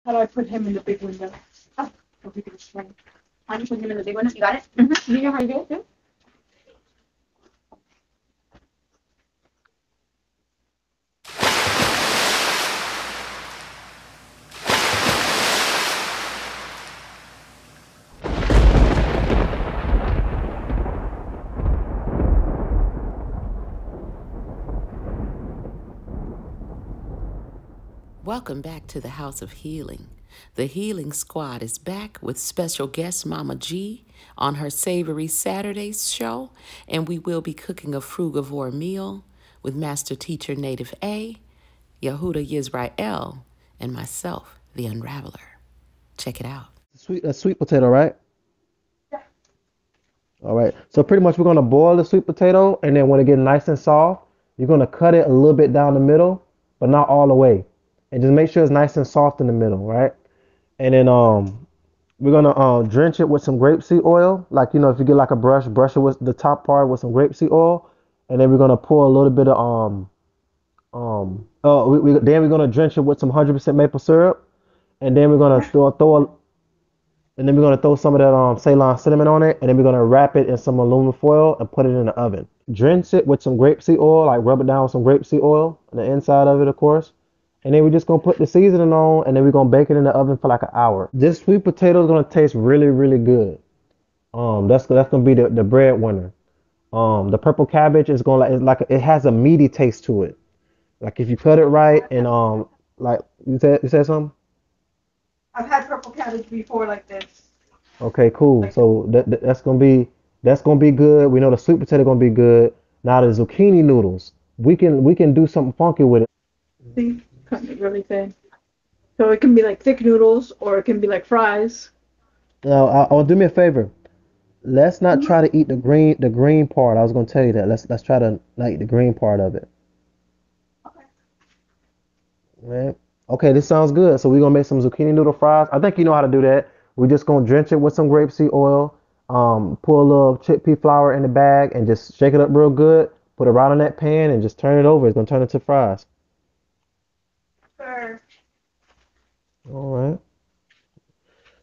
How do I put him in the big window? Oh, hope you can explain. Why don't you put him in the big one? You got it? Mm-hmm. You know how to do it too? Welcome back to the House of Healing. The Healing Squad is back with special guest Momma G on her Savory Saturdays show, and we will be cooking a frugivore meal with Master Teacher Native A, Yahuda YizReal, and myself, the Unraveler. Check it out. Sweet potato, right? Yeah. All right. So pretty much we're gonna boil the sweet potato, and then when it gets nice and soft, you're gonna cut it a little bit down the middle, but not all the way. And just make sure it's nice and soft in the middle, right? And then we're gonna drench it with some grapeseed oil. Like, you know, if you get like a brush it with the top part with some grapeseed oil, and then we're gonna pour a little bit of then we're gonna drench it with some 100% maple syrup, and then we're gonna throw some of that Ceylon cinnamon on it, and then we're gonna wrap it in some aluminum foil and put it in the oven. Drench it with some grapeseed oil, like rub it down with some grapeseed oil on the inside of it, of course. And then we're just gonna put the seasoning on, and then we're gonna bake it in the oven for like an hour. This sweet potato is gonna taste really, really good. That's gonna be the breadwinner. The purple cabbage is gonna it has a meaty taste to it. Like if you cut it right, and like you said something. I've had purple cabbage before like this. Okay, cool. So that's gonna be good. We know the sweet potato gonna be good. Now the zucchini noodles, we can do something funky with it. See, cut it really thin. So it can be like thick noodles, or it can be like fries. Now, I'll do me a favor. Let's not try to eat the green part. I was gonna tell you that. Let's try to not eat the green part of it. Okay. Right. Okay, this sounds good. So we're gonna make some zucchini noodle fries. I think you know how to do that. We're just gonna drench it with some grapeseed oil. Pour a little chickpea flour in the bag and just shake it up real good. Put it right on that pan and just turn it over. It's gonna turn into fries. Sure. All right.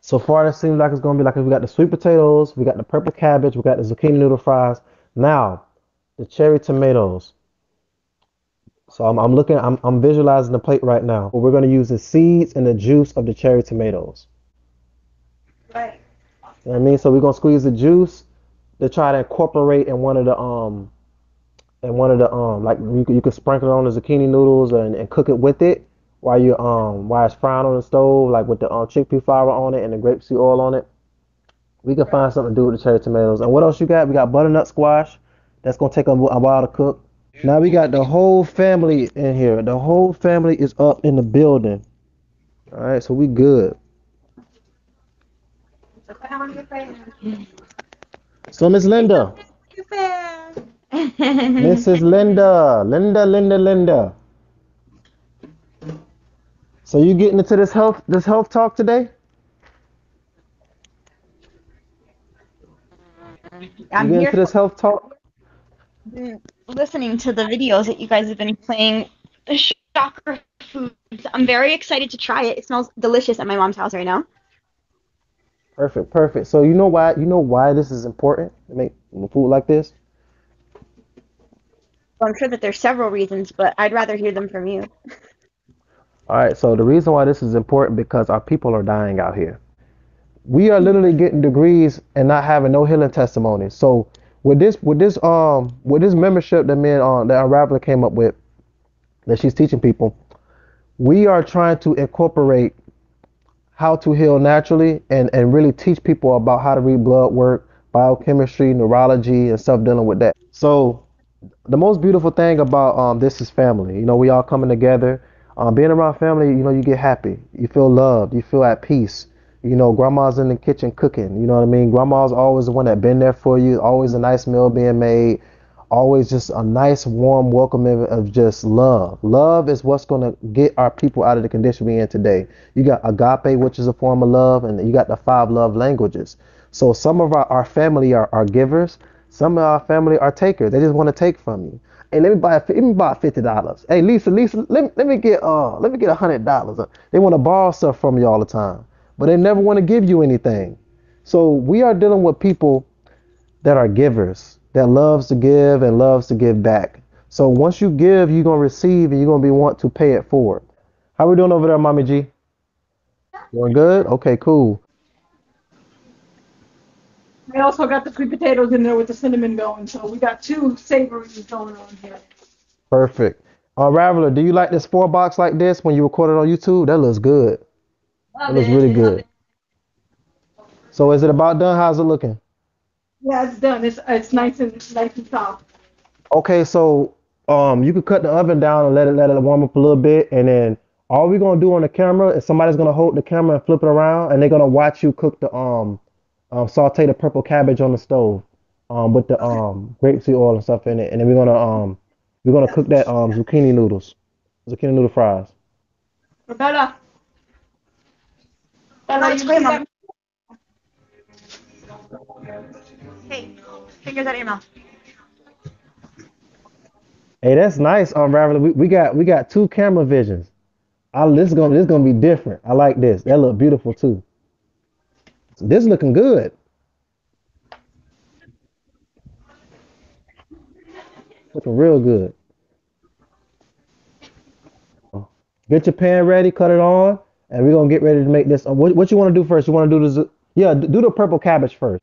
So far, it seems like it's gonna be like we got the sweet potatoes, we got the purple cabbage, we got the zucchini noodle fries. Now, the cherry tomatoes. So I'm visualizing the plate right now. We're gonna use the seeds and the juice of the cherry tomatoes. Right. You know what I mean? So we're gonna squeeze the juice to try to incorporate in one of the like you could sprinkle it on the zucchini noodles and cook it with it while it's frying on the stove, like with the chickpea flour on it and the grapeseed oil on it. We can find something to do with the cherry tomatoes. And what else you got? We got butternut squash. That's gonna take a while to cook. Now we got the whole family in here. The whole family is up in the building. All right, so we good. So Miss Linda, Mrs. Linda. So you getting into this health talk today? I'm You getting here into this health talk? listening to the videos that you guys have been playing. The shocker foods. I'm very excited to try it. It smells delicious at my mom's house right now. Perfect. So you know why this is important to make food like this? Well, I'm sure that there's several reasons, but I'd rather hear them from you. All right, so the reason why this is important because our people are dying out here. We are literally getting degrees and not having no healing testimonies. So with this membership that that Unraveler came up with, that she's teaching people, we are trying to incorporate how to heal naturally and really teach people about how to read blood work, biochemistry, neurology, and stuff dealing with that. So the most beautiful thing about this is family. You know, we all coming together. Being around family, you know, you get happy. You feel loved. You feel at peace. You know, grandma's in the kitchen cooking. You know what I mean? Grandma's always the one that been there for you. Always a nice meal being made. Always just a nice, warm welcome of just love. Love is what's going to get our people out of the condition we're in today. You got agape, which is a form of love, and you got the 5 love languages. So some of our family are givers. Some of our family are takers. They just want to take from you. Hey, let me buy $50. Hey, Lisa, let me get $100. They want to borrow stuff from you all the time, but they never want to give you anything. So we are dealing with people that are givers, that loves to give and loves to give back. So once you give, you're gonna receive, and you're gonna be want to pay it forward. How we doing over there, Mommy G? Doing good? Okay, cool. I also got the sweet potatoes in there with the cinnamon going, so we got two savories going on here. Perfect. Raveler, do you like this 4 box like this when you record it on YouTube? That looks good. That looks really good. So is it about done? How's it looking? Yeah, it's done. It's nice and soft. Okay, so you could cut the oven down and let it warm up a little bit, and then all we're gonna do on the camera is somebody's gonna hold the camera and flip it around, and they're gonna watch you cook the saute the purple cabbage on the stove with the Okay. grapeseed oil and stuff in it, and then we're gonna Yeah. cook that zucchini noodle fries. Bella, No, Bella, it's you great, see Mom. that? Hey, fingers out of your mouth. Hey, that's nice, Raveler. We got two camera visions. This is gonna be different. I like this. That look beautiful too. This looking good. Looking real good. Get your pan ready, cut it on, and we're gonna get ready to make this. What you want to do first? You want to do the yeah, do the purple cabbage first.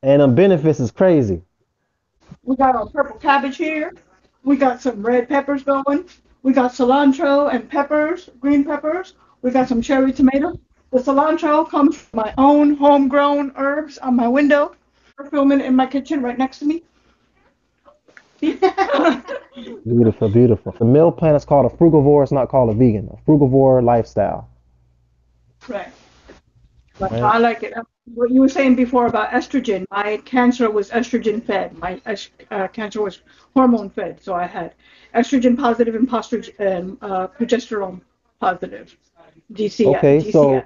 And benefits is crazy. We got our purple cabbage here. We got some red peppers going. We got cilantro and peppers, green peppers. We got some cherry tomato. The cilantro comes from my own homegrown herbs on my window. I'm filming it in my kitchen right next to me. Beautiful, beautiful. The meal plan is called a frugivore. It's not called a vegan. A frugivore lifestyle. Right. But Right? I like it. What you were saying before about estrogen, my cancer was estrogen fed. My cancer was hormone fed. So I had estrogen positive and progesterone positive. Okay, DCI.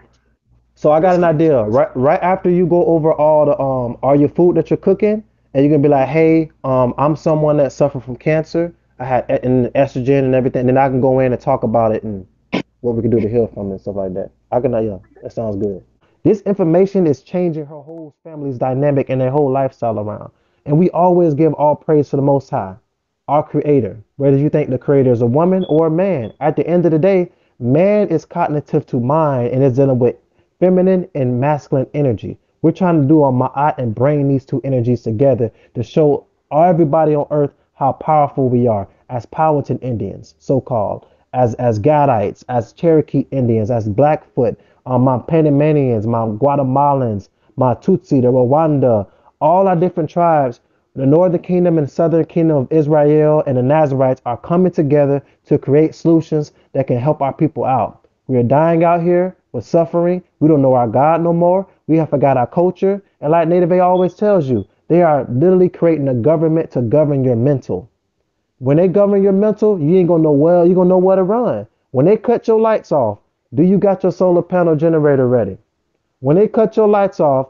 so I got an idea. Right after you go over all your food that you're cooking, and you're gonna be like, hey, I'm someone that suffered from cancer. I had estrogen and everything. Then I can go in and talk about it and what we can do to heal from it and stuff like that. Yeah, that sounds good. This information is changing her whole family's dynamic and their whole lifestyle around. And we always give all praise to the Most High, our Creator. Whether you think the Creator is a woman or a man, at the end of the day, man is cognitive to mind and is dealing with feminine and masculine energy. We're trying to do a ma'at and bring these two energies together to show everybody on earth how powerful we are as Powhatan Indians, so called, as Gadites, as Cherokee Indians, as Blackfoot, my Panamanians, my Guatemalans, my Tutsi, the Rwanda, all our different tribes, the Northern Kingdom and Southern Kingdom of Israel and the Nazarites are coming together to create solutions that can help our people out. We are dying out here with suffering. We don't know our God no more. We have forgot our culture. And like Native A always tells you, they are literally creating a government to govern your mental. When they govern your mental, you ain't gonna know well, you gonna know where to run. When they cut your lights off, do you got your solar panel generator ready? When they cut your lights off,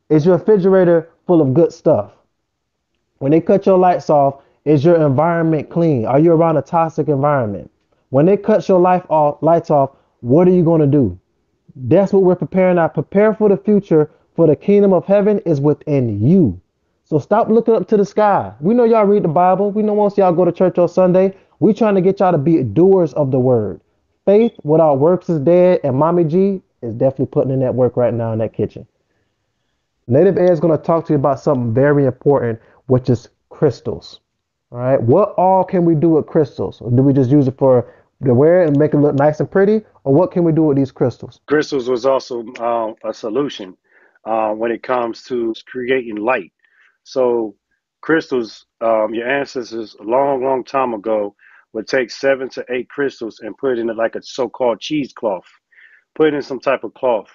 is your refrigerator full of good stuff? When they cut your lights off, is your environment clean? Are you around a toxic environment? When they cut your lights off, what are you gonna do? That's what we're preparing now. Prepare for the future, for the kingdom of heaven is within you. So stop looking up to the sky. We know y'all read the Bible. We know most of y'all go to church on Sunday. We trying to get y'all to be doers of the word. Faith without works is dead, and Mommy G is definitely putting in that work right now in that kitchen. Native Air is going to talk to you about something very important, which is crystals. All right. What all can we do with crystals? Do we just use it for the wear and make it look nice and pretty? Or what can we do with these crystals? Crystals was also a solution when it comes to creating light. So crystals, your ancestors a long, long time ago would take 7 to 8 crystals and put it in like a so-called cheesecloth, put it in some type of cloth.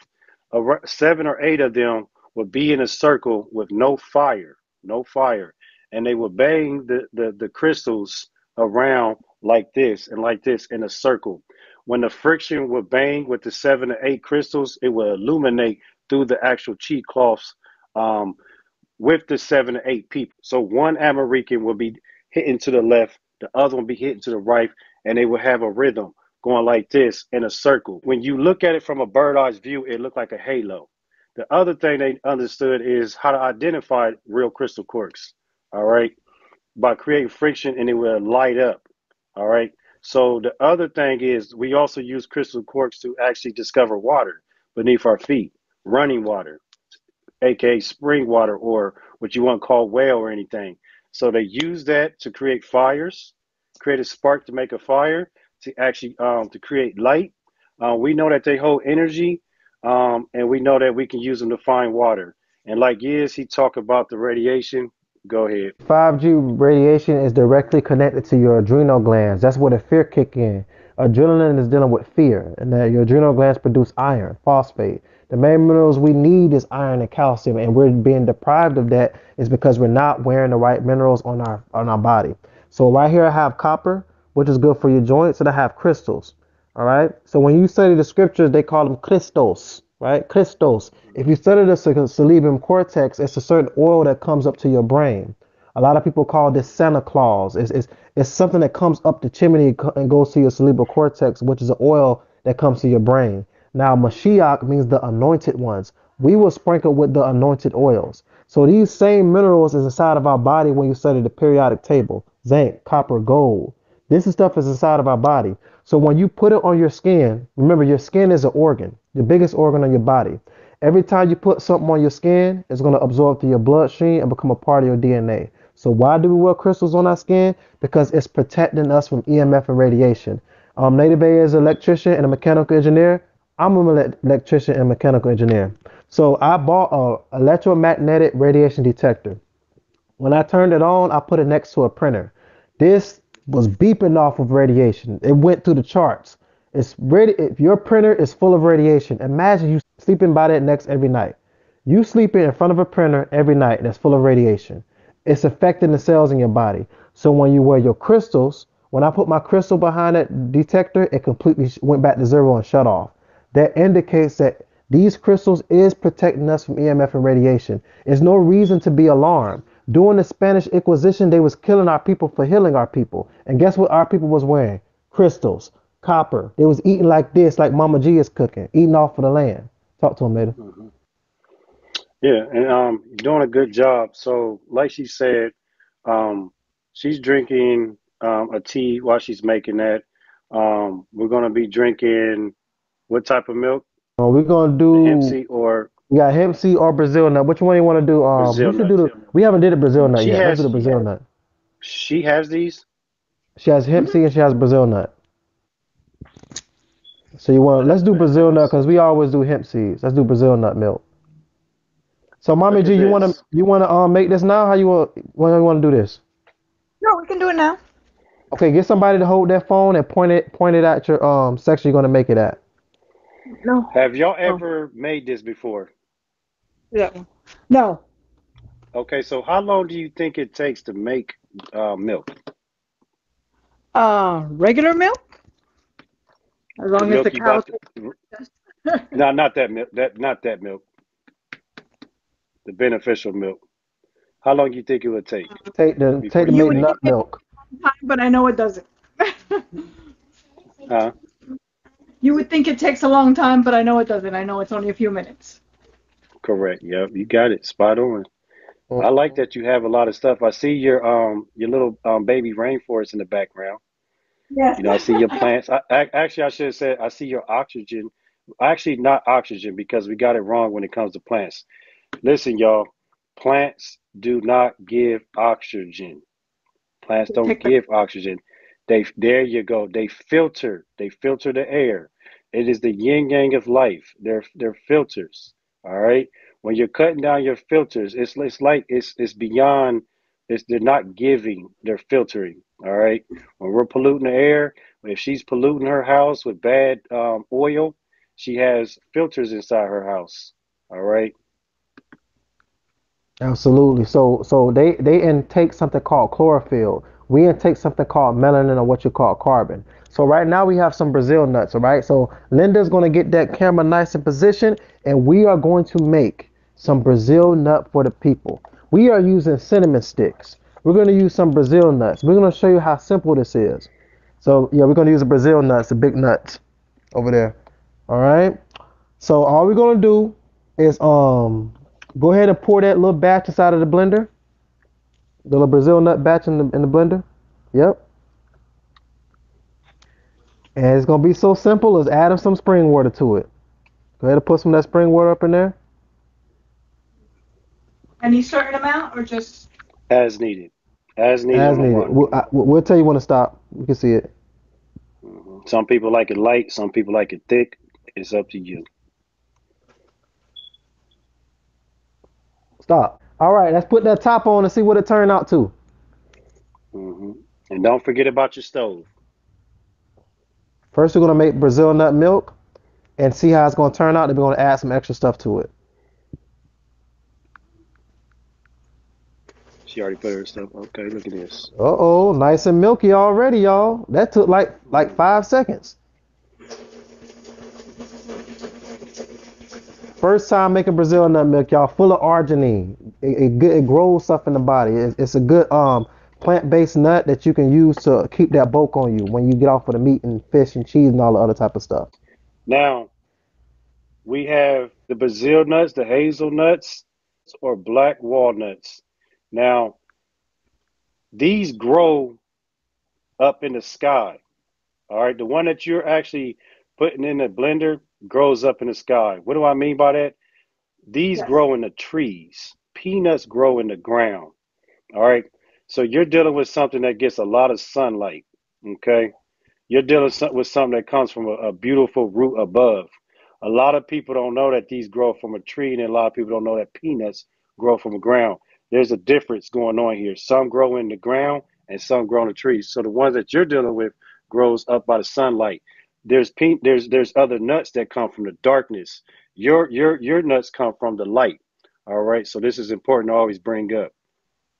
7 or 8 of them would be in a circle with no fire, no fire, and they would bang the crystals around like this in a circle. When the friction would bang with the 7 or 8 crystals, it would illuminate through the actual cheesecloths, um, with the 7 to 8 people. So one American will be hitting to the left, the other one be hitting to the right, and they will have a rhythm going like this in a circle. When you look at it from a bird's eye view, it looked like a halo. The other thing they understood is how to identify real crystal quartz, all right, by creating friction and it will light up, all right. So the other thing is we also use crystal quartz to actually discover water beneath our feet, running water, aka spring water, or what you want to call well or anything. So they use that to create fires, create a spark to make a fire, to actually to create light. We know that they hold energy, and we know that we can use them to find water. And like he talked about the radiation. Go ahead. 5G radiation is directly connected to your adrenal glands. That's where the fear kick in. Adrenaline is dealing with fear, and that your adrenal glands produce iron, phosphate. The main minerals we need is iron and calcium, and we're being deprived of that is because we're not wearing the right minerals on our body. So right here I have copper, which is good for your joints, and I have crystals. All right. So when you study the scriptures, they call them crystals, right? Crystals. If you study the cerebellum cortex, it's a certain oil that comes up to your brain. A lot of people call this Santa Claus. It's something that comes up the chimney and goes to your cerebral cortex, which is an oil that comes to your brain. Now, Mashiach means the anointed ones. We will sprinkle with the anointed oils. So these same minerals is inside of our body when you study the periodic table. Zinc, copper, gold. This stuff is inside of our body. So when you put it on your skin, remember your skin is an organ, the biggest organ on your body. Every time you put something on your skin, it's going to absorb to your bloodstream and become a part of your DNA. So why do we wear crystals on our skin? Because it's protecting us from EMF and radiation. Native A is an electrician and a mechanical engineer. I'm an electrician and mechanical engineer. So I bought an electromagnetic radiation detector. When I turned it on, I put it next to a printer. This was beeping off of radiation. It went through the charts. It's ready. If your printer is full of radiation, imagine you sleeping by that next every night. You sleeping in front of a printer every night that's full of radiation. It's affecting the cells in your body. So when you wear your crystals, when I put my crystal behind that detector, it completely went back to zero and shut off. That indicates that these crystals is protecting us from EMF and radiation. There's no reason to be alarmed. During the Spanish Inquisition, they was killing our people for healing our people. And guess what our people was wearing? Crystals, copper. They was eating like this, like Mama G is cooking, eating off of the land. Talk to him, Maida. Mm-hmm. Yeah, and you're doing a good job. So, like she said, she's drinking a tea while she's making that. We're gonna be drinking what type of milk? We're gonna The hemp do. seed or We got hemp seed or Brazil nut. Which one you want to do? Brazil We should do nuts? the. We haven't did a Brazil nut She yet. Let's do has the Brazil nut. she has these. She has hemp seed and she has Brazil nut. So you want? Let's That's do bad. Brazil nut because we always do hemp seeds. Let's do Brazil nut milk. So, Mommy Look G, at this. you wanna make this now? How you want to do this? No, we can do it now. Okay, get somebody to hold that phone and point it at your section you're gonna make it at. No. Have y'all Oh, ever made this before? yeah. No. Okay, so how long do you think it takes to make milk? Regular milk, as The long as the milk you cow about takes to, it. no, not that milk. Not that milk. The beneficial milk. How long do you think it would take Take before to you You make would make think it? nut it milk. takes time, but I know it doesn't. Huh? You would think it takes a long time, but I know it doesn't. I know it's only a few minutes. Correct. Yep, you got it. Spot on. I like Mhm. that you have a lot of stuff. I see your little baby rainforest in the background. Yes. You know, I see your plants. Actually, I should have said I see your oxygen. Actually, not oxygen because we got it wrong when it comes to plants. Listen, y'all, plants do not give oxygen. Plants They don't take the give oxygen. There you go. They filter. They filter the air. It is the yin yang of life. They're filters. All right. When you're cutting down your filters, it's beyond. They're not giving. They're filtering. All right. When we're polluting the air, if she's polluting her house with bad oil, she has filters inside her house. All right. Absolutely. So they intake something called chlorophyll. We intake something called melanin or what you call carbon. So right now we have some Brazil nuts, all right? So Linda's going to get that camera nice in position and we are going to make some Brazil nut for the people. We are using cinnamon sticks. We're going to use some Brazil nuts. We're going to show you how simple this is. So yeah, we're going to use the Brazil nuts, the big nuts over there. All right. So all we're going to do is go ahead and pour that little batch inside of the blender. The little Brazil nut batch in the blender. Yep. And it's going to be so simple as adding some spring water to it. Go ahead and put some of that spring water up in there. Any certain amount or just? As needed. As needed As on the needed. one. We'll tell you when to stop. You can see it. Some people like it light. Some people like it thick. It's up to you. Stop. All right, let's put that top on and see what it turned out to. And don't forget about your stove. First, we're going to make Brazil nut milk and see how it's going to turn out. Then we're going to add some extra stuff to it. She already put her stuff. Okay, look at this. Uh-oh, nice and milky already, y'all. That took like 5 seconds. First time making Brazil nut milk, y'all, full of arginine. It grows stuff in the body. It's a good plant-based nut that you can use to keep that bulk on you when you get off of the meat and fish and cheese and all the other type of stuff. Now, we have the Brazil nuts, the hazelnuts, or black walnuts. Now, these grow up in the sky. All right, the one that you're actually putting in the blender grows up in the sky. What do I mean by that? These grow in the trees. Peanuts grow in the ground. All right, so you're dealing with something that gets a lot of sunlight. Okay, you're dealing with something that comes from a beautiful root above. A lot of people don't know that these grow from a tree, and a lot of people don't know that peanuts grow from the ground. There's a difference going on here. Some grow in the ground and some grow in the trees. So the ones that you're dealing with grows up by the sunlight. There's other nuts that come from the darkness. Your nuts come from the light. All right. So this is important to always bring up.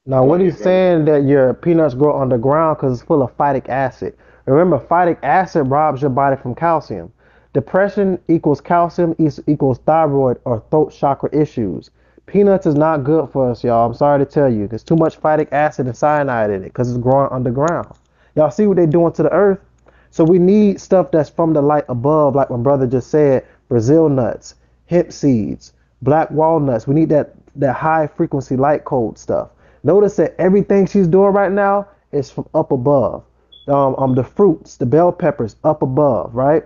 Now, what he's saying that your peanuts grow underground because it's full of phytic acid. Remember, phytic acid robs your body from calcium. Depression equals calcium equals thyroid or throat chakra issues. Peanuts is not good for us, y'all. I'm sorry to tell you. There's too much phytic acid and cyanide in it because it's growing underground. Y'all see what they're doing to the earth? So we need stuff that's from the light above, like my brother just said, Brazil nuts, hemp seeds, black walnuts. We need that high frequency light code stuff. Notice that everything she's doing right now is from up above. The fruits, the bell peppers up above, right?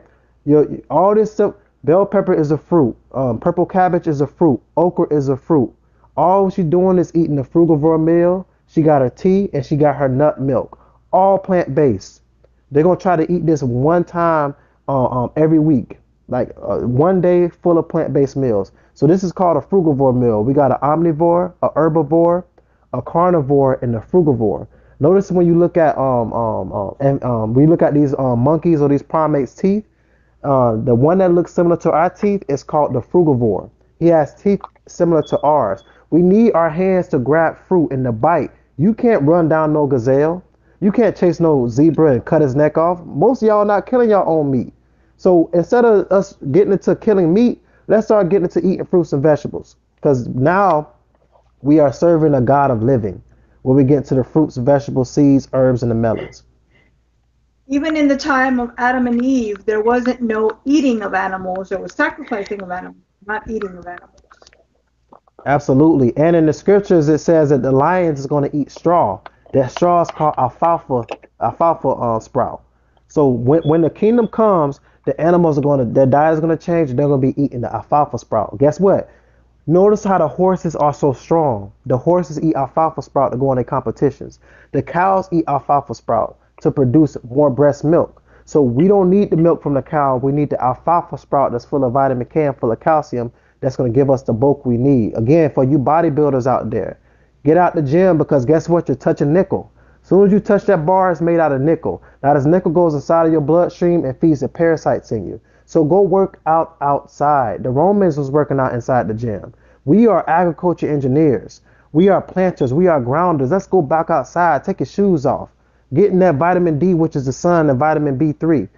All this stuff. Bell pepper is a fruit. Purple cabbage is a fruit. Okra is a fruit. All she's doing is eating a frugivore meal. She got her tea and she got her nut milk. All plant-based. They're going to try to eat this one time every week. Like one day full of plant-based meals. So this is called a frugivore meal. We got an omnivore, a herbivore, a carnivore, and a frugivore. Notice when you look at we look at these monkeys or these primates' teeth, the one that looks similar to our teeth is called the frugivore. He has teeth similar to ours. We need our hands to grab fruit and to bite. You can't run down no gazelle. You can't chase no zebra and cut his neck off. Most of y'all not killing your own meat. So instead of us getting into killing meat, let's start getting into eating fruits and vegetables. Because now we are serving a God of living, where we get to the fruits, vegetables, seeds, herbs, and the melons. Even in the time of Adam and Eve, there wasn't no eating of animals. There was sacrificing of animals, not eating of animals. Absolutely. And in the scriptures, it says that the lions is going to eat straw. That straw is called alfalfa sprout. So when the kingdom comes, the animals their diet is going to change. They're going to be eating the alfalfa sprout. Guess what? Notice how the horses are so strong. The horses eat alfalfa sprout to go on their competitions. The cows eat alfalfa sprout to produce more breast milk. So we don't need the milk from the cow. We need the alfalfa sprout that's full of vitamin K and full of calcium that's going to give us the bulk we need. Again, for you bodybuilders out there, get out the gym because guess what? You're touching nickel. As soon as you touch that bar, it's made out of nickel. Now this nickel goes inside of your bloodstream and feeds the parasites in you. So go work out outside. The Romans was working out inside the gym. We are agriculture engineers. We are planters. We are grounders. Let's go back outside. Take your shoes off. Getting that vitamin D, which is the sun, and vitamin B3,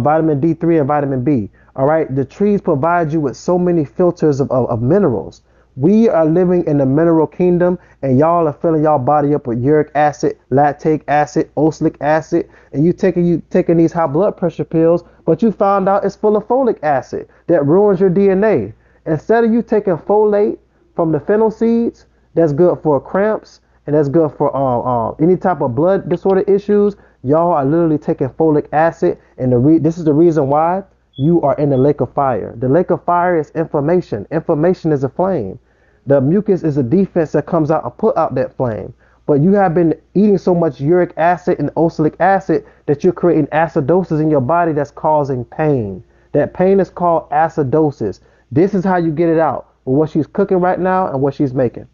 vitamin D3 and vitamin B. All right. The trees provide you with so many filters of minerals. We are living in the mineral kingdom, and y'all are filling y'all body up with uric acid, lactic acid, oxalic acid, and you taking these high blood pressure pills, but you found out it's full of folic acid that ruins your DNA. Instead of you taking folate from the fennel seeds, that's good for cramps and that's good for any type of blood disorder issues. Y'all are literally taking folic acid, and this is the reason why you are in the lake of fire. The lake of fire is inflammation. Inflammation is a flame. The mucus is a defense that comes out and put out that flame. But you have been eating so much uric acid and oxalic acid that you're creating acidosis in your body that's causing pain. That pain is called acidosis. This is how you get it out with what she's cooking right now and what she's making.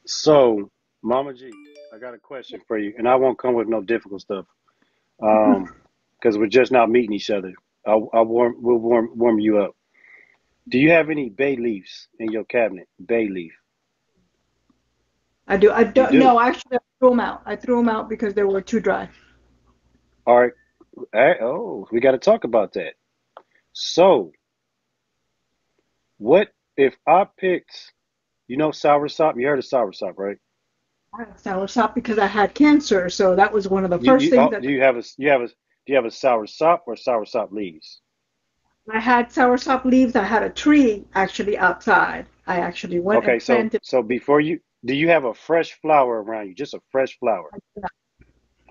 So, Mama G, I got a question for you, and I won't come with no difficult stuff, because we're just not meeting each other. We'll warm you up. Do you have any bay leaves in your cabinet? Bay leaf. I do. I You don't. do. No, actually, I threw them out. I threw them out because they were too dry. All right. Oh, we got to talk about that. So, what if I picked, soursop? You heard of soursop, right? I had soursop because I had cancer, so that was one of the You, first you things oh, that do you have a soursop or soursop leaves? I had. Soursop leaves. I had a tree actually outside. I actually went Okay, and so planted. so before you do you have a fresh flower around you? Just a fresh flower. I do not.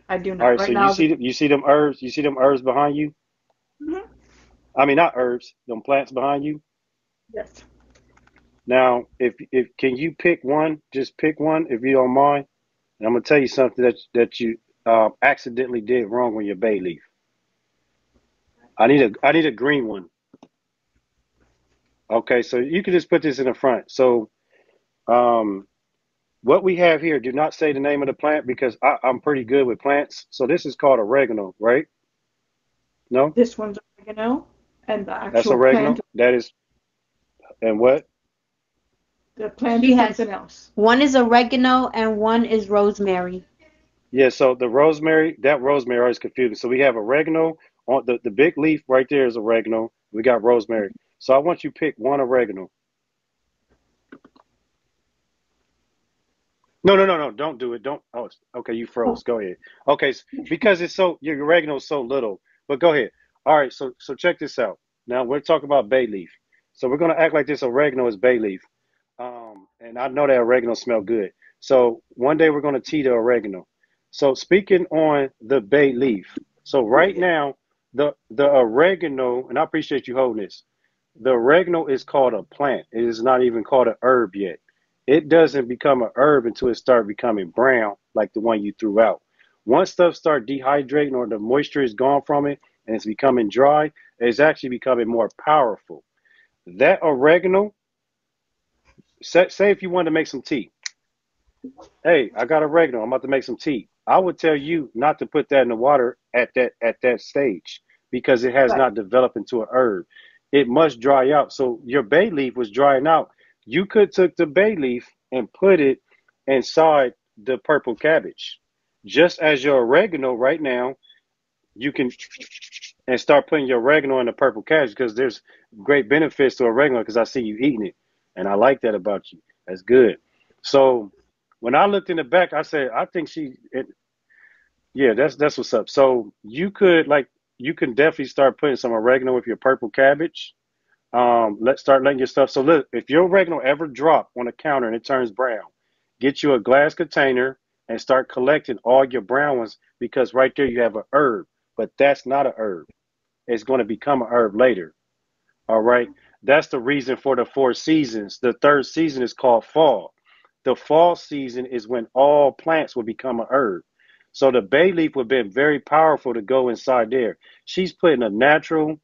I do All not. right, so Right now, you see them herbs, behind you? Mhm. I mean, not herbs, them plants behind you. Yes. Now, if can you pick one? Just pick one if you don't mind. And I'm gonna tell you something that you accidentally did wrong on your bay leaf. I need a green one. Okay, so you can just put this in the front. So um, what we have here, do not say the name of the plant because I'm pretty good with plants. So this is called oregano, right? No, This one's oregano, and the that's actual plant, oregano. That is, and what? the plant She is has something else. one is oregano and one is rosemary. Yeah, so the rosemary, that rosemary is confusing. So we have oregano on the big leaf right there is oregano. We got rosemary. So I want you to pick one oregano. No, no, no, no, don't do it. Don't. Oh, okay, you Oh, froze. Go ahead. Okay, because your oregano is so little. But go ahead. All right, so check this out. Now we're talking about bay leaf. So we're gonna act like this oregano is bay leaf. And I know that oregano smell good. So one day we're gonna tea the oregano. So speaking on the bay leaf. So right now the oregano, and I appreciate you holding this. The oregano is called a plant. It is not even called an herb yet. It doesn't become a herb until it starts becoming brown, like the one you threw out. Once stuff start dehydrating or the moisture is gone from it and it's becoming dry, it's actually becoming more powerful. That oregano, say if you wanted to make some tea. Hey, I got oregano. I'm about to make some tea. I would tell you not to put that in the water at that stage because it has right. not developed into a herb. It must dry out. So your bay leaf was drying out. You could took the bay leaf and put it inside the purple cabbage. Just as your oregano right now, you can and start putting your oregano in the purple cabbage because there's great benefits to oregano because I see you eating it. And I like that about you. That's good. So when I looked in the back, I said, I think yeah, that's what's up. So you can definitely start putting some oregano with your purple cabbage. Let's start letting your stuff. So look, if your oregano ever drop on a counter and it turns brown, get you a glass container and start collecting all your brown ones because right there you have a herb, but that's not a herb. It's going to become a herb later. All right. That's the reason for the 4 seasons. The third season is called fall. The fall season is when all plants will become a herb. So the bay leaf would have been very powerful to go inside there. She's putting a natural,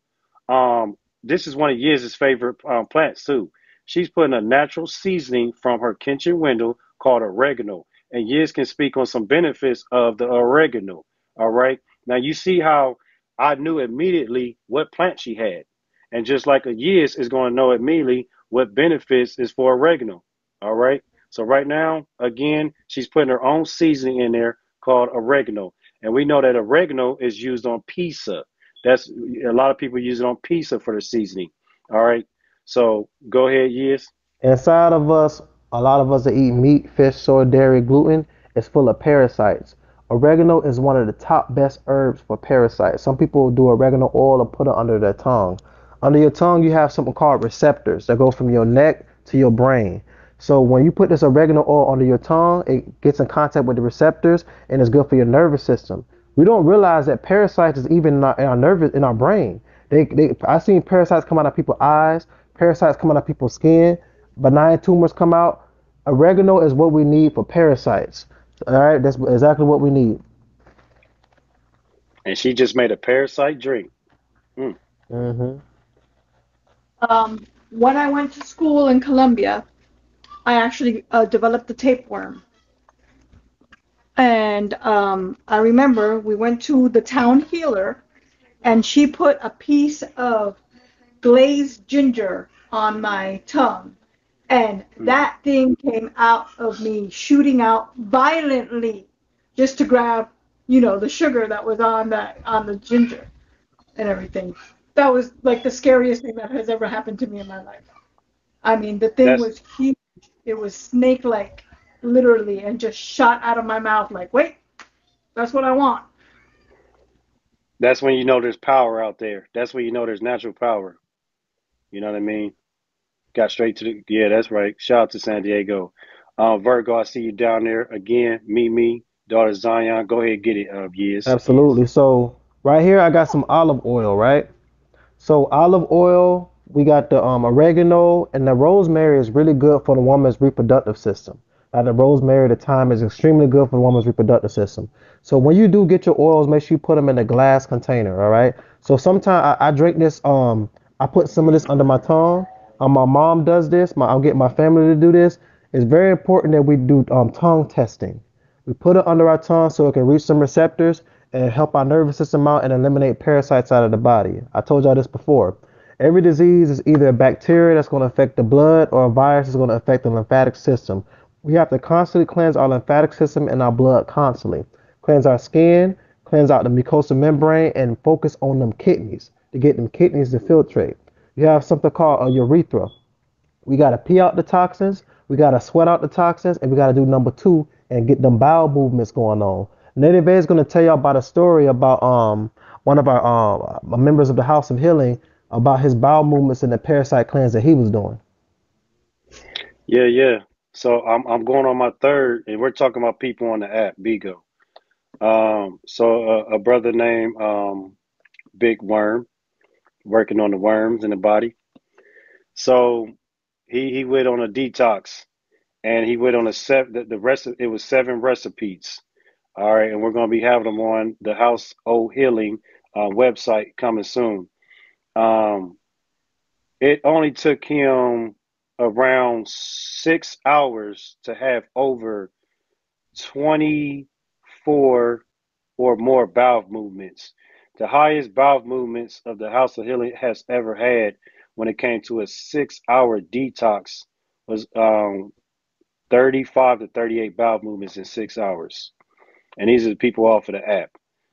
this is one of Yiz's favorite plants too. She's putting a natural seasoning from her kitchen window called oregano. And Yiz can speak on some benefits of the oregano. All right. Now you see how I knew immediately what plant she had. And just like a yeast is going to know immediately what benefits is for oregano. All right. So right now, again, she's putting her own seasoning in there called oregano. And we know that oregano is used on pizza. That's a lot of people use it on pizza for the seasoning. All right. So go ahead, yes. Inside of us, a lot of us that eat meat, fish, soy, dairy, gluten, is full of parasites. Oregano is one of the top best herbs for parasites. Some people do oregano oil and put it under their tongue. Under your tongue, you have something called receptors that go from your neck to your brain. So when you put this oregano oil under your tongue, it gets in contact with the receptors and it's good for your nervous system. We don't realize that parasites is even in our brain. I've seen parasites come out of people's eyes, parasites come out of people's skin, benign tumors come out. Oregano is what we need for parasites. All right, that's exactly what we need. And she just made a parasite drink. Mm. Hmm. When I went to school in Colombia, I actually developed the tapeworm. And I remember we went to the town healer, and she put a piece of glazed ginger on my tongue. And Mm. that thing came out of me shooting out violently just to grab, the sugar that was on the ginger and everything. That was like the scariest thing that has ever happened to me in my life. I mean, the thing That's was huge. It was snake-like, literally, and just shot out of my mouth like, wait, that's what I want. that's when you know there's power out there. That's when you know there's natural power. You know what I mean? Got straight to the yeah, that's right. Shout out to San Diego. Virgo, I see you down there again. Mimi, daughter Zion. Go ahead, get it, Yiz. Absolutely. So right here, I got some olive oil, right? So olive oil, we got the oregano, and the rosemary is really good for the woman's reproductive system. The rosemary, the thyme is extremely good for the woman's reproductive system. So when you do get your oils, make sure you put them in a glass container, all right? So sometimes I drink this, I put some of this under my tongue. My mom does this. I'll get my family to do this. It's very important that we do tongue testing. We put it under our tongue so it can reach some receptors and help our nervous system out and eliminate parasites out of the body. I told y'all this before. Every disease is either a bacteria that's going to affect the blood or a virus that's going to affect the lymphatic system. We have to constantly cleanse our lymphatic system and our blood constantly. Cleanse our skin, cleanse out the mucosal membrane, and focus on them kidneys to get them kidneys to filtrate. You have something called a urethra. We got to pee out the toxins, we got to sweat out the toxins, and we got to do number two and get them bowel movements going on. Native A is going to tell you about a story about one of our members of the House of Healing about his bowel movements and the parasite cleanse that he was doing. Yeah, yeah. So I'm going on my third, and we're talking about people on the app, Bigo. So a brother named Big Worm, working on the worms in the body. So he went on a detox, and he went on a the rest of it was 7 recipes. All right, and we're going to be having them on the House O Healing website coming soon. Um, it only took him around 6 hours to have over 24 or more bowel movements. The highest bowel movements of the House of Healing has ever had when it came to a 6 hour detox was 35 to 38 bowel movements in 6 hours. And these are the people off of the app.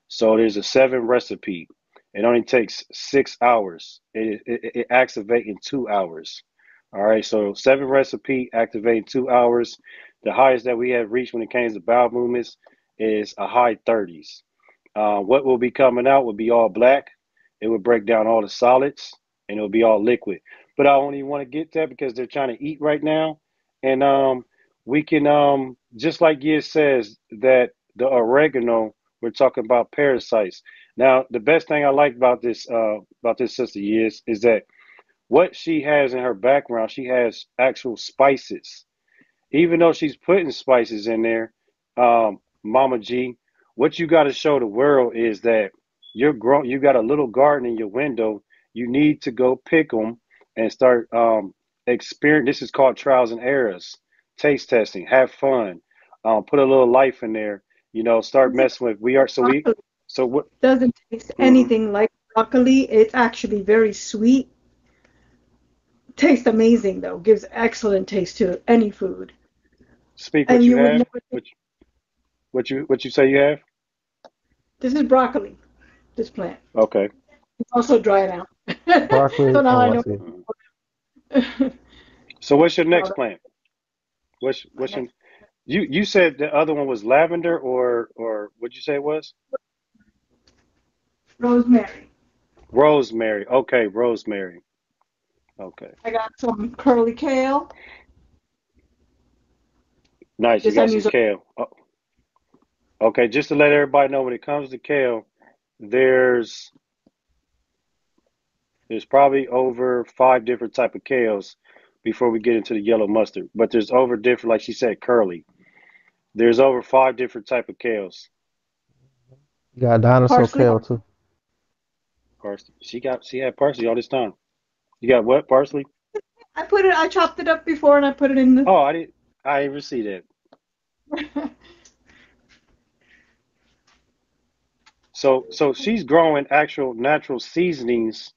So there's a 7 recipe. It only takes 6 hours. It activates in 2 hours. All right, so 7 recipe activate in 2 hours. The highest that we have reached when it comes to bowel movements is a high 30s. What will be coming out will be all black. It will break down all the solids and it'll be all liquid. But I only want to get that because they're trying to eat right now. And we can, just like Giz says, that the oregano, we're talking about parasites. Now, the best thing I like about this sister is that what she has in her background, she has actual spices. Even though she's putting spices in there, Mama G, what you got to show the world is that you got a little garden in your window. You need to go pick them and start experience. This is called trials and errors, taste testing. Have fun. Put a little life in there. Start messing with. We are so we Broccoli so what? doesn't taste Mhm. anything like broccoli. It's actually very sweet. Tastes amazing though. Gives excellent taste to any food. Speak And what you you would have. never think What you say you have? this is broccoli, this plant. Okay. It's also dry now. Broccoli. So now Oh, I I know. see. Mhm. So what's your So next that's plant? my What's your, next you said the other one was lavender or what'd you say it was? rosemary. Rosemary. Okay, rosemary. Okay. I got some curly kale. Nice. You This got I'm some using. kale. Oh, okay, just to let everybody know when it comes to kale, there's there's probably over 5 different type of kales before we get into the yellow mustard. But there's over different, like she said, curly. There's over 5 different type of kales. You got dinosaur Parsley. kale too. Parsley. She had parsley all this time. You got what? Parsley? I chopped it up before and I put it in the. Oh, I didn't even see that. So she's growing actual natural seasonings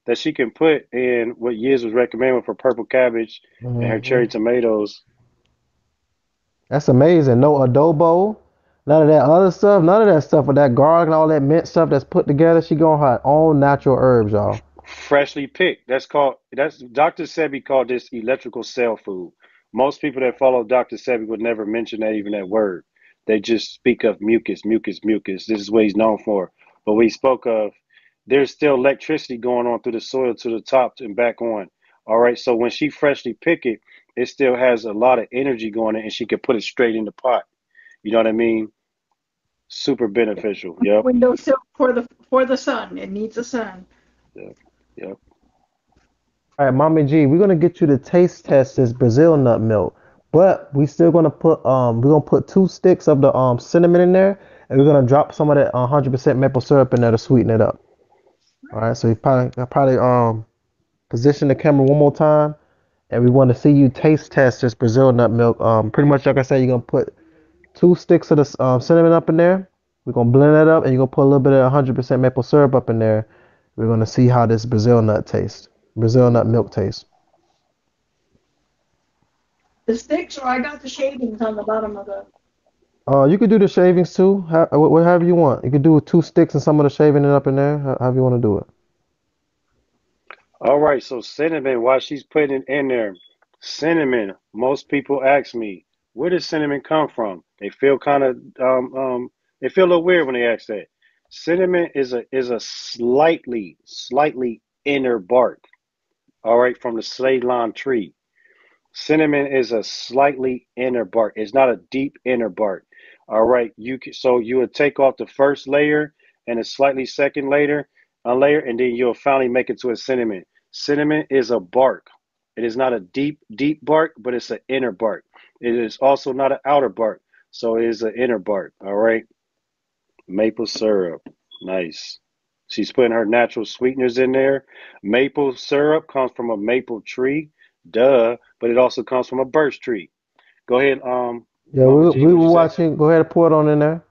that she can put in what Yiz was recommending for purple cabbage and her Hmm. cherry tomatoes. That's amazing. No adobo, none of that other stuff, none of that stuff with that garlic and all that mint stuff that's put together. She going her own natural herbs, y'all. Freshly picked. That's Dr. Sebi called this electrical cell food. Most people that follow Dr. Sebi would never mention that even that word. They just speak of mucus, mucus, mucus. This is what he's known for. But we spoke of there's still electricity going on through the soil to the top and back on. All right. So when she freshly pick it, it still has a lot of energy going in and she can put it straight in the pot. You know what I mean? Super beneficial. Yep. Windowsill for the sun. It needs the sun. Yep. Yep. All right, Mommy G, we're gonna get you to taste test this Brazil nut milk, but we still gonna put we're gonna put 2 sticks of the cinnamon in there, and we're gonna drop some of that 100% maple syrup in there to sweeten it up. All right, so you probably position the camera one more time, and we want to see you taste test this Brazil nut milk. Pretty much like I said, you're gonna put 2 sticks of the cinnamon up in there. We're gonna blend it up, and you're gonna put a little bit of 100% maple syrup up in there. We're gonna see how this Brazil nut milk tastes. The sticks, or I got the shavings on the bottom of the. You could do the shavings too, whatever you want. You could do 2 sticks and some of the shaving it up in there, however you want to do it. All right, so cinnamon, while she's putting it in there, cinnamon, most people ask me, where does cinnamon come from? They feel kind of they feel a little weird when they ask that. Cinnamon is a slightly inner bark, all right, from the Ceylon tree. Cinnamon is a slightly inner bark. It's not a deep inner bark. All right, so you would take off the first layer and a slightly second layer, and then you'll finally make it to a cinnamon. Cinnamon is a bark. It is not a deep bark, but it's an inner bark. It is also not an outer bark, so it is an inner bark. All right, maple syrup, nice. She's putting her natural sweeteners in there. Maple syrup comes from a maple tree, duh, but it also comes from a birch tree. Go ahead, Yeah, Mama we, G, we what'd you were say? watching. Go ahead and pour it on in there.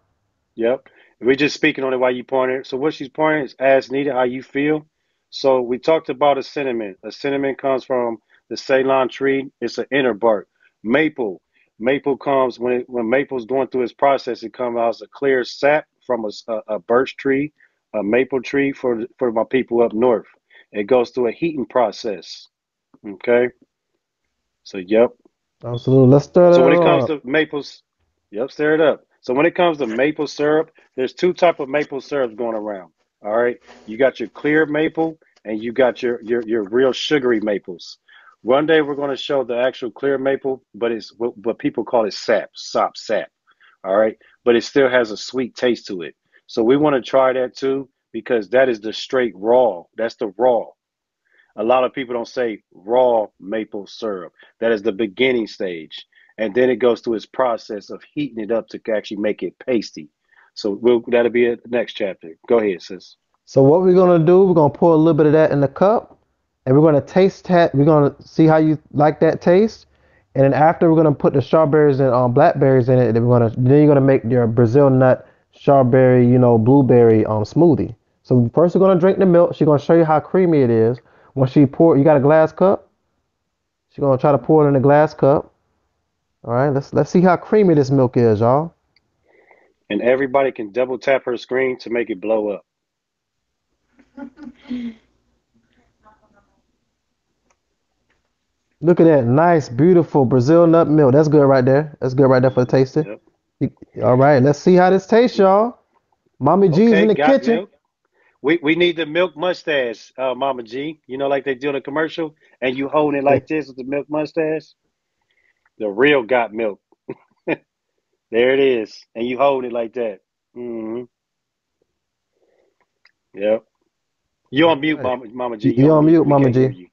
Yep. We're just speaking on it while you pointing. So what she's pointing is as needed, how you feel. So we talked about a cinnamon. A cinnamon comes from the Ceylon tree. It's an inner bark. Maple. Maple comes when maple's going through its process. It comes out as a clear sap from a birch tree, a maple tree for my people up north. It goes through a heating process. Okay. So yep. Absolutely. Let's stir So when it that comes up. to maples, yep, stir it up. So when it comes to maple syrup, there's 2 type of maple syrups going around. All right, you got your clear maple and you got your real sugary maples. One day we're going to show the actual clear maple, but it's what people call it sap. All right, but it still has a sweet taste to it. So we want to try that too because that is the straight raw. That's the raw. A lot of people don't say raw maple syrup. That is the beginning stage. And then it goes through its process of heating it up to actually make it pasty. So that'll be it next chapter. Go ahead, sis. So what we're gonna do? We're gonna pour a little bit of that in the cup, and we're gonna taste test. We're gonna see how you like that taste, and then after we're gonna put the strawberries and blackberries in it. And then you're gonna make your Brazil nut strawberry, blueberry smoothie. So first we're gonna drink the milk. She's gonna show you how creamy it is. When she pour, you got a glass cup. She's gonna try to pour it in a glass cup. All right, let's see how creamy this milk is, y'all. And everybody can double tap her screen to make it blow up. Look at that nice, beautiful Brazil nut milk. That's good right there. That's good right there for the tasting. Yep. All right, let's see how this tastes, y'all. Mommy G's Okay, in the got kitchen. milk. We need the milk mustache, Mama G. You know, like they do in the commercial, and you holding it like this with the milk mustache. The real got milk. There it is, and you holding it like that. Hmm. Yep. You All on mute, right. Mama G. You You on on mute. mute, We Mama can't hear G. you.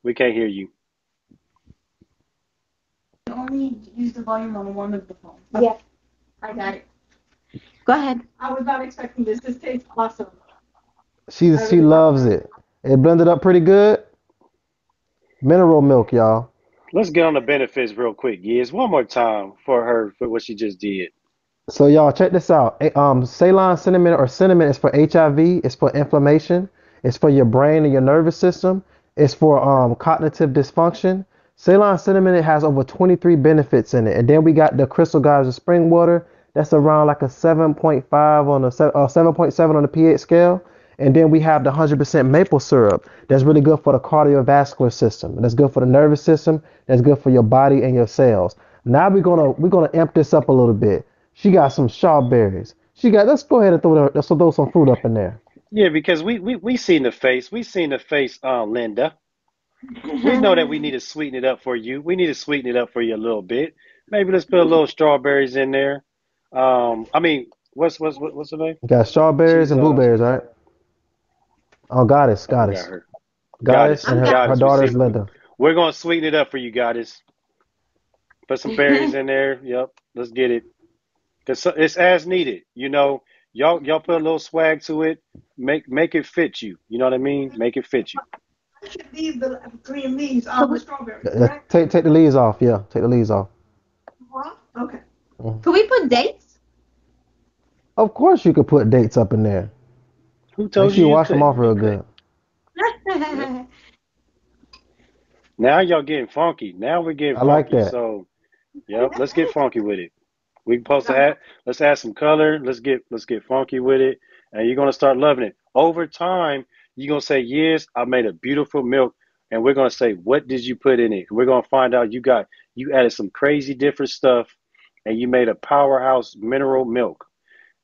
We can't hear you. You only use the volume on one of the phones. Yeah. I got it. Go ahead. I was not expecting this. This tastes awesome. I She really love loves it. it. It blended up pretty good. Mineral milk, y'all. Let's get on the benefits real quick, Yiz. One more time for her for what she just did. So y'all check this out. Ceylon cinnamon or cinnamon is for HIV. It's for inflammation. It's for your brain and your nervous system. It's for cognitive dysfunction. Ceylon cinnamon it has over 23 benefits in it. And then we got the crystal geyser spring water. That's around like a 7.5 on a 7.7 on the pH scale. And then we have the 100% maple syrup. That's really good for the cardiovascular system. That's good for the nervous system. That's good for your body and your cells. Now we're gonna amp this up a little bit. She got some strawberries. Let's go ahead and throw some fruit up in there. Yeah, because we seen the face. We seen the face, Linda. We know that we need to sweeten it up for you. We need to sweeten it up for you a little bit. Maybe let's put a little strawberries in there. I mean, what's her name? We got strawberries She's and blueberries, right? Oh, Goddess, I forgot Goddess, her. Goddess, and I'm her Goddess. We daughter's see. Linda. We're gonna sweeten it up for you, Goddess. Put some berries in there. Yep, let's get it. Cause it's as needed. You know, y'all put a little swag to it. Make it fit you. You know what I mean? Make it fit you. I should leave the green leaves Could on the we, strawberries, correct? Take the leaves off. Yeah, take the leaves off. Okay. Mhm. could we put dates? Of course, you could put dates up in there. Who Make told sure you you you wash them couldn't? off real good. Yep. Now y'all getting funky. Now we're getting I like funky. that. So, yep, let's get funky with it. We supposed to Got have let's add some color. Let's get funky with it, and you're gonna start loving it. Over time, you're gonna say, "Yes, I made a beautiful milk," and we're gonna say, "What did you put in it?" We're gonna find out you added some crazy different stuff, and you made a powerhouse mineral milk.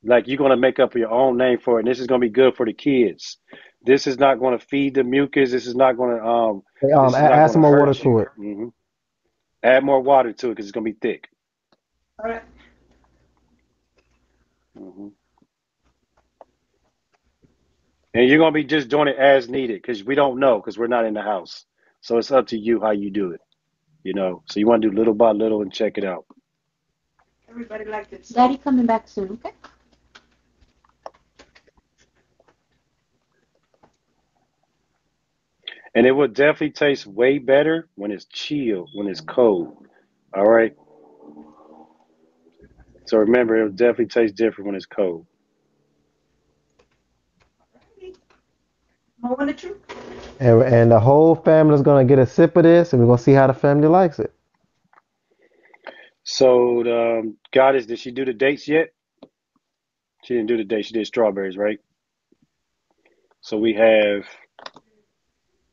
Like you're gonna make up your own name for it. And this is gonna be good for the kids. This is not gonna feed the mucus. Hey, This is not add gonna some more water hurt to you. it. Add more water to it because it's gonna be thick. All right. hmm And you're gonna be just doing it as needed because we don't know because we're not in the house. So it's up to you how you do it. You know. So you want to do little by little and check it out. Everybody liked it. So. Daddy coming back soon, okay? And it will definitely taste way better when it's chilled, when it's cold. All right. So remember, it'll definitely taste different when it's cold. Moment of truth. And the whole family is gonna get a sip of this, and we're gonna see how the family likes it. So the goddess, did she do the dates yet? She didn't do the dates. She did strawberries, right? So we have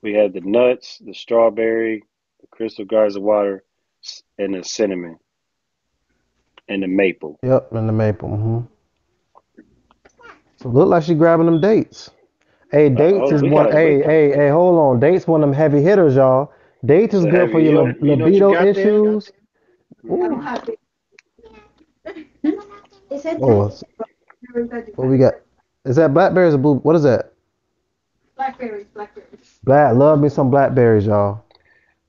the nuts, the strawberry, the crystal geyser water, and the cinnamon and the maple. Yep, and the maple. So look like she grabbing them dates. Hey, dates Oh, is we one. gotta wait. Hey, hold on. Dates one of them heavy hitters, y'all. Dates It's is a good for heavy your hitter. You know what you libido got there? issues. I Hmm don't have it. Is it Oh, that? what we got? Is that blackberries or blue? What is that? Blackberries, blackberries. Love me some blackberries, y'all.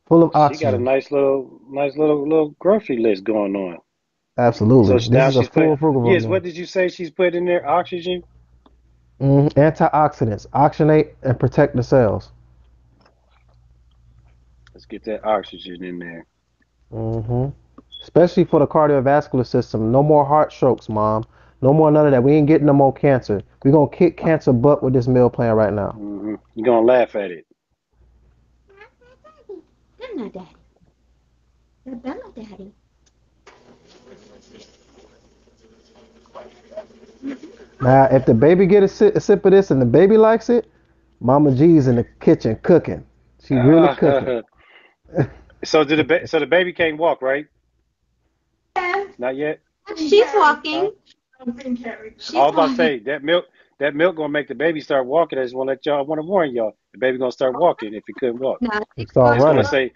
Full of She got a oxygen. nice little grocery list going on. So Absolutely. This now is a she's put. full frugal Yes, meal. what did you say she's put in there? Oxygen. Antioxidants oxygenate and protect the cells. Let's get that oxygen in there. hmm Especially for the cardiovascular system. No more heart strokes, mom. No more none of that. We ain't getting no more cancer. We're gonna kick cancer butt with this meal plan right now. You're gonna laugh at it. They're not daddy. They're Bella daddy. Now, if the baby get a sip of this and the baby likes it, Mama G's in the kitchen cooking. She really cooking. So so the baby can't walk, right? Yeah, Not yet. she's Huh? walking. I'm being carried. I She's was about to walking. say that milk gonna make the baby start walking. I just want to let y'all. I want to warn y'all. The baby gonna start walking if he couldn't walk. No, You she's start It's gonna walking. running. say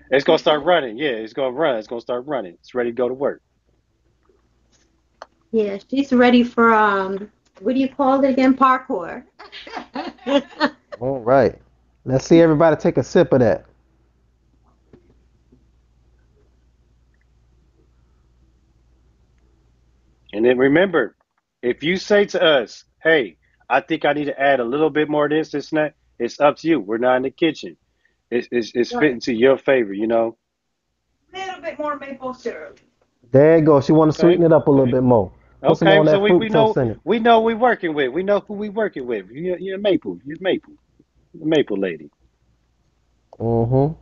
it's gonna start running. Yeah, it's gonna run. It's gonna start running. It's ready to go to work. Yeah, she's ready for what do you call it again? Parkour. All right. Let's see everybody take a sip of that. And then remember, if you say to us, "Hey, I think I need to add a little bit more of this, and that," it's up to you. We're not in the kitchen. It's Right. fitting to your favor, A little bit more maple syrup. There you go. She want to Okay. sweeten it up a little bit more. Put some Okay. on So that we fructose know in it. we know we working with. We know who we working with. You're Maple. You're Maple. The Maple lady. Mm-hmm.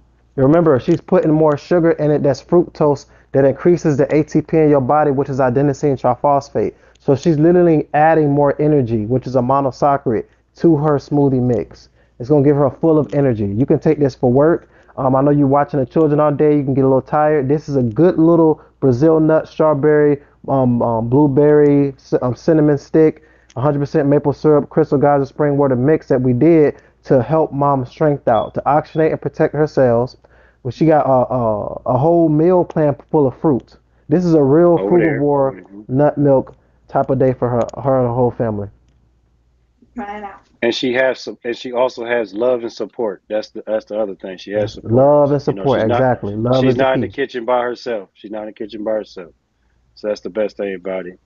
Remember, she's putting more sugar in it. That's fructose that increases the ATP in your body, which is adenosine triphosphate. So she's literally adding more energy, which is a monosaccharide, to her smoothie mix. It's gonna give her full of energy. You can take this for work. I know you're watching the children all day. You can get a little tired. This is a good little Brazil nut, strawberry, blueberry, cinnamon stick, 100% maple syrup, crystal geyser spring water mix that we did to help mom's strength out, to oxygenate and protect her cells. Well, she got a whole meal plan full of fruit. This is a real Over there. frugivore nut milk type of day for her and her whole family. Try it out. And she has some, and she also has love and support. That's the other thing. She has Yes, support. love and support. Exactly. Love She's is the not in the key. kitchen by herself. She's not in the kitchen by herself. So that's the best thing about it.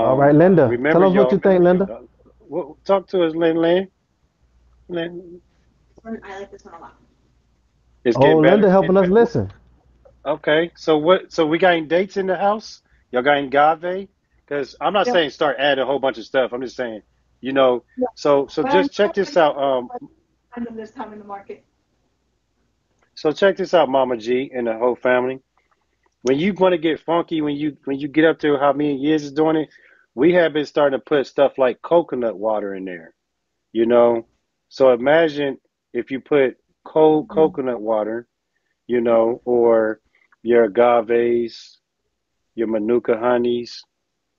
All right, Linda. Tell Remember, us what you y'all. think, Linda. Talk to us, Lynn. I like this one a lot. It's Oh, getting Linda better. helping us listen. Okay. So what? So we got any dates in the house? Y'all got any agave? Because I'm not Yep. saying start adding a whole bunch of stuff. I'm just saying, you know. Yep. So But I just check know this out. find them this time in the market. So check this out, Mama G and the whole family. When you want to get funky, when you get up to how me and Yiz is doing it, we have been starting to put stuff like coconut water in there. You know, so imagine if you put cold coconut water, or your agaves, your manuka honeys.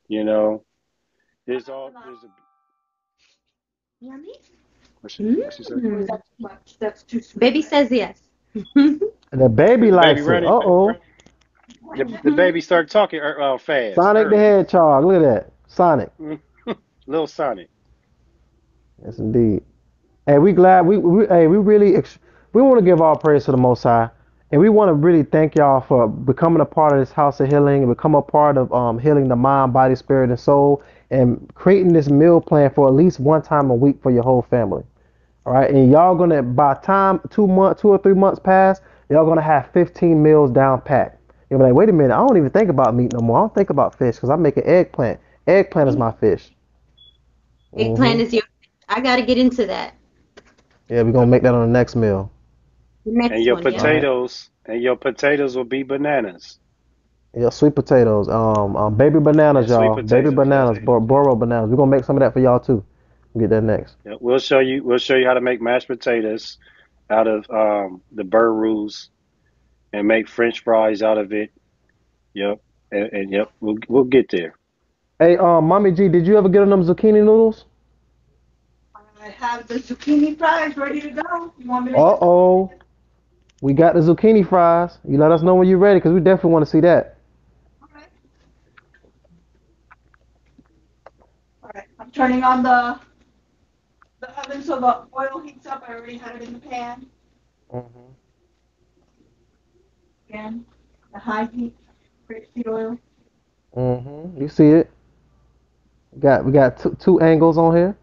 You know, there's a Yummy. what she say? Or is Mm. that too much? That's too sweet. Baby says yes. And the baby Is the baby likes it. running? Uh-oh. The baby started talking fast, Sonic the early. Hedgehog. Look at that. Sonic. Little Sonic. Yes, indeed. Hey, we glad we really we want to give all praise to the Most High, and we want to really thank y'all for becoming a part of this house of healing and become a part of healing the mind, body, spirit, and soul, and creating this meal plan for at least one time a week for your whole family. All right, and y'all gonna by time 2 or 3 months pass, y'all gonna have 15 meals down pat. You'll be like, wait a minute, I don't even think about meat no more. I don't think about fish because I'm making eggplant. Eggplant is my fish. Eggplant Hmm. is your. I gotta get into that. Yeah, we're gonna make that on the next meal. The And next your one, yep. All right. potatoes will be bananas. Yeah, sweet potatoes. Baby Yeah, bananas, sweet y'all. Baby potatoes. Yep. bananas, Boro bananas. We're gonna make some of that for y'all too. We'll get that next. Yep. We'll show you how to make mashed potatoes out of the burr roux and make French fries out of it. Yep. And yep, we'll get there. Hey, Mommy G, did you ever get on them zucchini noodles? I have the zucchini fries ready to go. You want me to get them? Uh-oh. We got the zucchini fries. You let us know when you're ready, because we definitely want to see that. All right. All right. I'm turning on the oven so the oil heats up. I already had it in the pan. Hmm. Again, the high heat, rapeseed oil. You see it. We got two angles on here.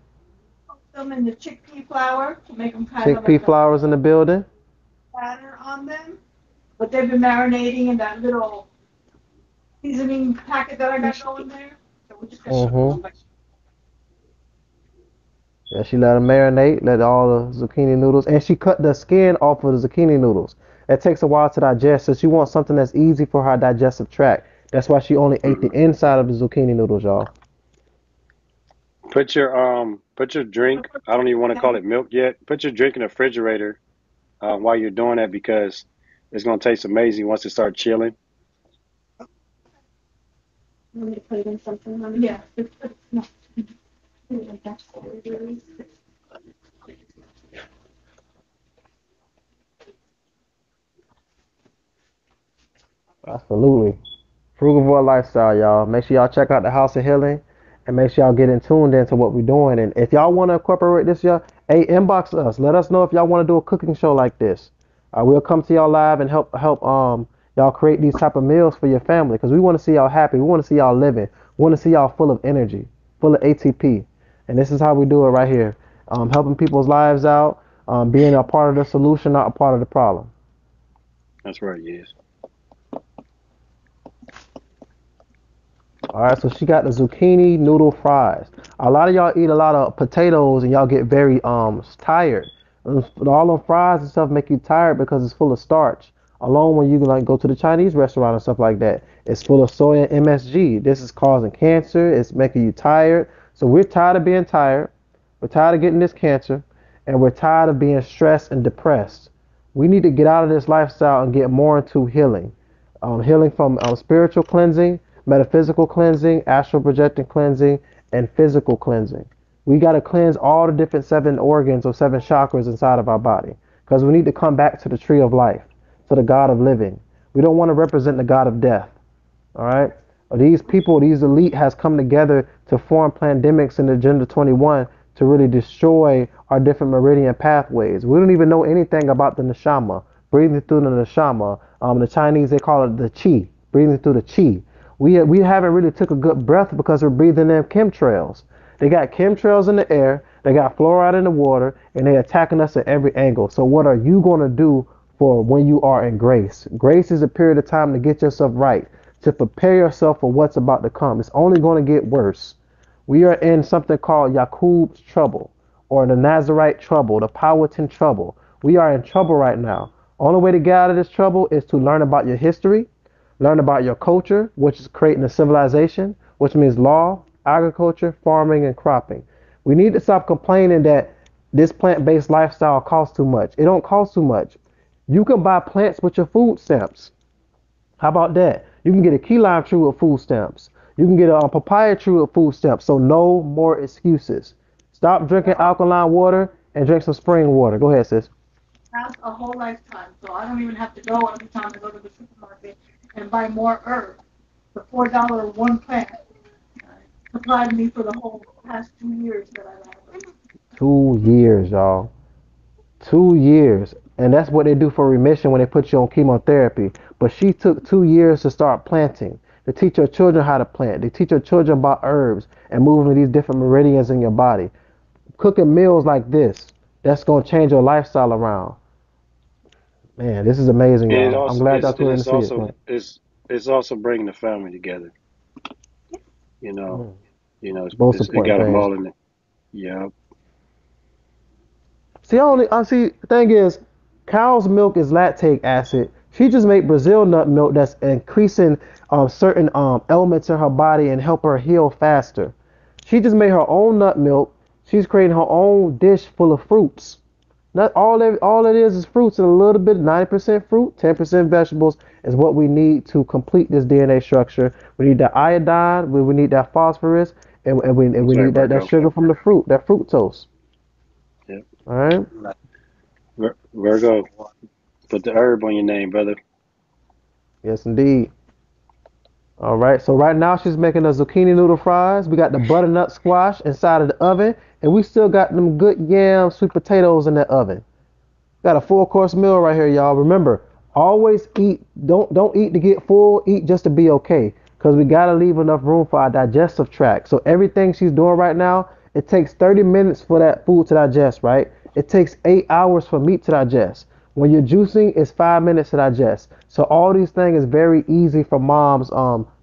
Cook them in the chickpea flour to make them kind of Chickpea like a flowers in the building. batter on them. But they've been marinating in that little seasoning packet that I got going there. So we're just gonna cook them Hmm. up like Yeah, she let them marinate, let all the zucchini noodles, and she cut the skin off of the zucchini noodles. It takes a while to digest, so she wants something that's easy for her digestive tract. That's why she only ate the inside of the zucchini noodles, y'all. Put your drink. I don't even want to call it milk yet. Put your drink in the refrigerator while you're doing that because It's gonna taste amazing once it starts chilling. You want me to put it in something, Mommy? Yeah. No. Like that. Absolutely. Frugivore lifestyle, y'all. Make sure y'all check out the House of Healing and make sure y'all get in tuned into what we're doing. And if y'all want to incorporate this, y'all, hey, inbox us. Let us know if y'all want to do a cooking show like this. We'll come to y'all live and help y'all create these type of meals for your family because we want to see y'all happy. We want to see y'all living. We want to see y'all full of energy, full of ATP. And this is how we do it right here. Helping people's lives out, being a part of the solution, not a part of the problem. That's right, yes. All right, so she got the zucchini noodle fries. A lot of y'all eat a lot of potatoes and y'all get very tired. All them fries and stuff make you tired because it's full of starch. Along when you like go to the Chinese restaurant and stuff like that, it's full of soy and MSG. This is causing cancer. It's making you tired. So we're tired of being tired. We're tired of getting this cancer, and we're tired of being stressed and depressed. We need to get out of this lifestyle and get more into healing. Healing from spiritual cleansing, metaphysical cleansing, astral projecting cleansing, and physical cleansing. We got to cleanse all the different 7 organs or 7 chakras inside of our body because we need to come back to the tree of life, to the God of living. We don't want to represent the God of death. All right? These people, these elite has come together to form pandemics in Agenda 21 to really destroy our different meridian pathways. We don't even know anything about the neshama, breathing through the neshama. The Chinese, they call it the chi, breathing through the chi. We haven't really took a good breath because we're breathing in chemtrails. They got chemtrails in the air, they got fluoride in the water, and they're attacking us at every angle. So what are you going to do for when you are in grace? Grace is a period of time to get yourself right, to prepare yourself for what's about to come. It's only going to get worse. We are in something called Yakub's trouble, or the Nazarite trouble, the Powhatan trouble. We are in trouble right now. Only way to get out of this trouble is to learn about your history, learn about your culture, which is creating a civilization, which means law, agriculture, farming, and cropping. We need to stop complaining that this plant-based lifestyle costs too much. It don't cost too much. You can buy plants with your food stamps. How about that? You can get a key lime tree with food stamps. You can get a papaya tree with food stamps. So no more excuses. Stop drinking alkaline water and drink some spring water. Go ahead, sis. That's a whole lifetime, so I don't even have to go every time I go to the supermarket and buy more herbs. The $4 one plant supplied me for the whole past 2 years that I have it. 2 years, y'all. 2 years. And that's what they do for remission when they put you on chemotherapy. But she took 2 years to start planting, to teach her children how to plant, to teach her children about herbs and moving these different meridians in your body. Cooking meals like this, that's going to change your lifestyle around. Man, this is amazing, And it y'all. I'm also glad it's y'all and tuned in to it's see it. also it's also bringing the family together. You know, Mm. Most it important got them things. all in it. Yeah, See, I see. The thing is, cow's milk is lactate acid. She just made Brazil nut milk that's increasing certain elements in her body and help her heal faster. She just made her own nut milk. She's creating her own dish full of fruits. Not all it is fruits and a little bit, 90% fruit, 10% vegetables is what we need to complete this DNA structure. We need that iodine, we need that phosphorus, and we that's right, need that Virgo. sugar from the fruit, that fructose. Yep, All right. Virgo. Put the herb on your name, brother. Yes, indeed. All right. So right now she's making the zucchini noodle fries. We got the butternut squash inside of the oven, and we still got them good yam sweet potatoes in that oven. Got a full course meal right here, y'all. Remember, always eat. Don't eat to get full. Eat just to be okay. Cause we gotta leave enough room for our digestive tract. So everything she's doing right now, it takes 30 minutes for that food to digest, right? It takes 8 hours for meat to digest. When you're juicing, it's 5 minutes to digest. So all these things is very easy for mom's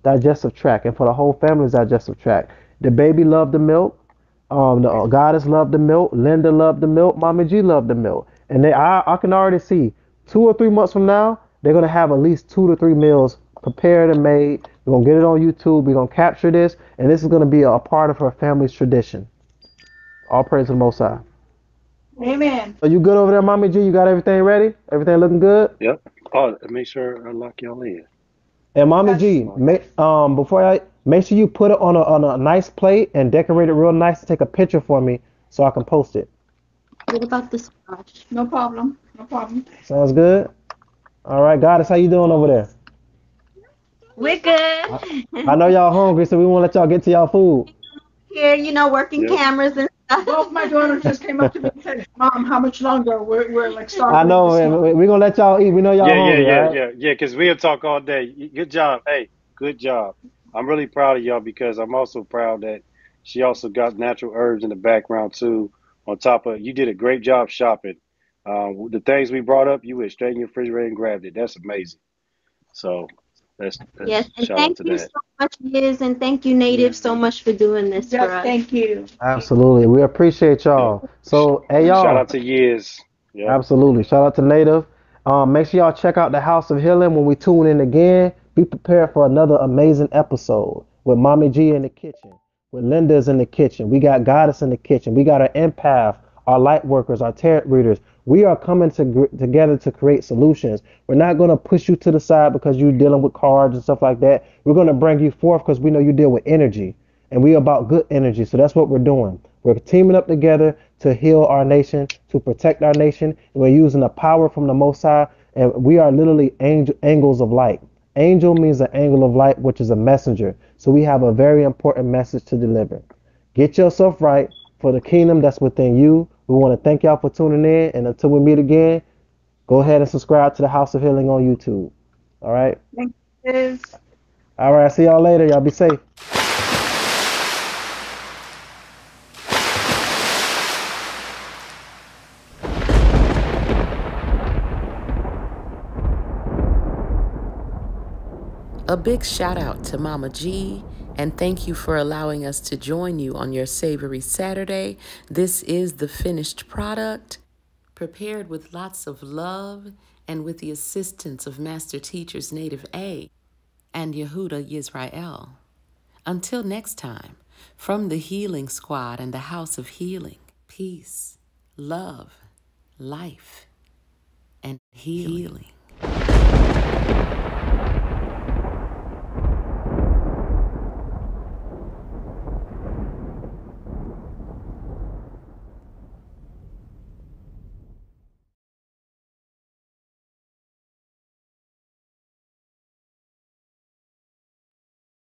digestive tract and for the whole family's digestive tract. The baby loved the milk. The goddess loved the milk. Linda loved the milk. Mama G loved the milk. And I can already see 2 or 3 months from now, they're gonna have at least 2 to 3 meals prepared and made. We're gonna get it on YouTube. We're gonna capture this, and this is gonna be a part of her family's tradition. All praise to the Most High. Amen. Are you good over there, Mommy G? You got everything ready? Everything looking good? Yep, Oh, make sure I lock y'all in. And Mommy That's G, before I make sure you put it on a nice plate and decorate it real nice. Take a picture for me so I can post it. What about the squash? no problem. No problem. Sounds good. All right, Goddess, how you doing over there? We're I, good. I know y'all hungry, so we won't let y'all get to y'all food. Here, working Yep. cameras and Both my daughters just came up to me and said, Mom, how much longer? We're like I starving know, this man. month. We gonna let y'all eat. We know y'all hungry, all right? Yeah. Because we'll talk all day. Good job. Hey, good job. I'm really proud of y'all because I'm also proud that she also got natural herbs in the background too. On top of, you did a great job shopping. The things we brought up, you went straight in your refrigerator and grabbed it. That's amazing. So yes, that's and shout out thank to you so that. much, Liz, and thank you, Native, so much for doing this for Yes, us. thank you. Absolutely. We appreciate Yep. y'all. So, hey, Shout y'all. out to Yiz. Yep. Absolutely. Shout out to Native. Make sure y'all check out the House of Healing when we tune in again. Be prepared for another amazing episode with Mommy G in the kitchen, with Linda's in the kitchen. We got Goddess in the kitchen. We got our empath, our light workers, our tarot readers. We are coming together to create solutions. We're not going to push you to the side because you're dealing with cards and stuff like that. We're going to bring you forth because we know you deal with energy and we are about good energy. So that's what we're doing. We're teaming up together to heal our nation, to protect our nation. And we're using the power from the Most High, and we are literally angels of light. Angel means an angle of light, which is a messenger. So we have a very important message to deliver. Get yourself right for the kingdom that's within you. We want to thank y'all for tuning in, and until we meet again, go ahead and subscribe to the House of Healing on YouTube. All right. Thank you, Liz. All right. See y'all later. Y'all be safe. A big shout out to Mama G, and thank you for allowing us to join you on your Savory Saturday. This is the finished product, prepared with lots of love and with the assistance of Master Teachers Native A and Yahuda YizReal. Until next time, from the Healing Squad and the House of Healing, peace, love, life, and healing.